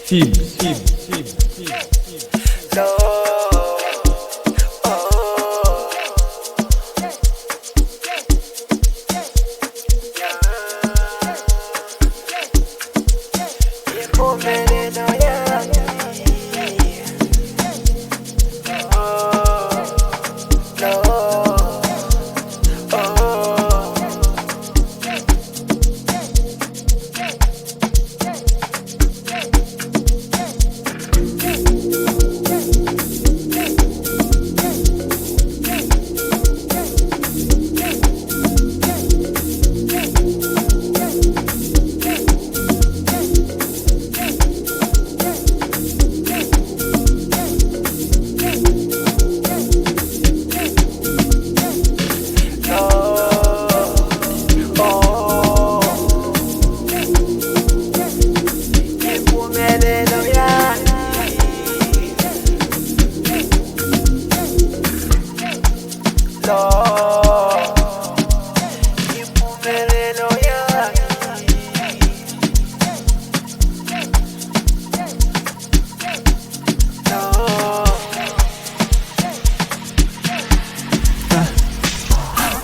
Fib.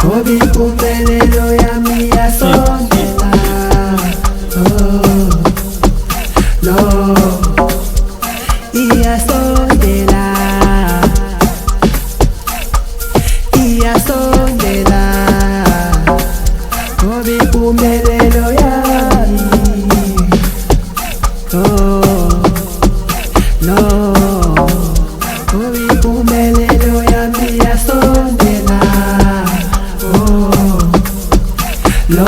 Kobi kumbelelo ya miyasongela. No, iyasongela, iyasongela. Kobi kumbelelo ya no, kobi kumbelelo ya miyasongela. Lo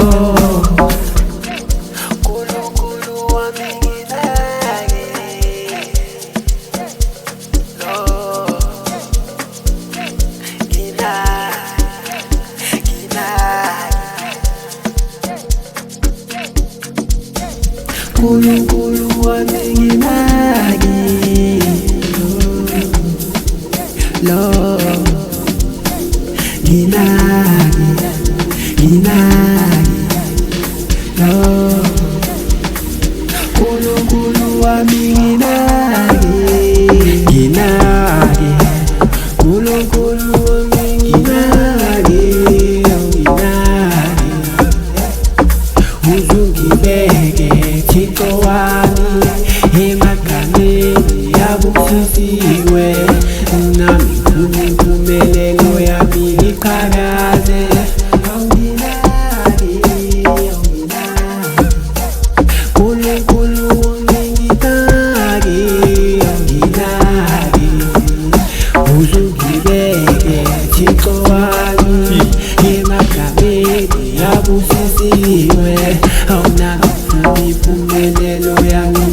Kulu wa minginage. Lo Gina Kulu wa minginage. Lo Gina no, Kulu wa minginage. Kulu wa minginage. Uzungibeke Thixo wami emagameni abusisiwe, nami impumelelo yami iqhakaze. Uzungibeke Thixo wami emagameni abusisiwe, awunakho impumelelo yami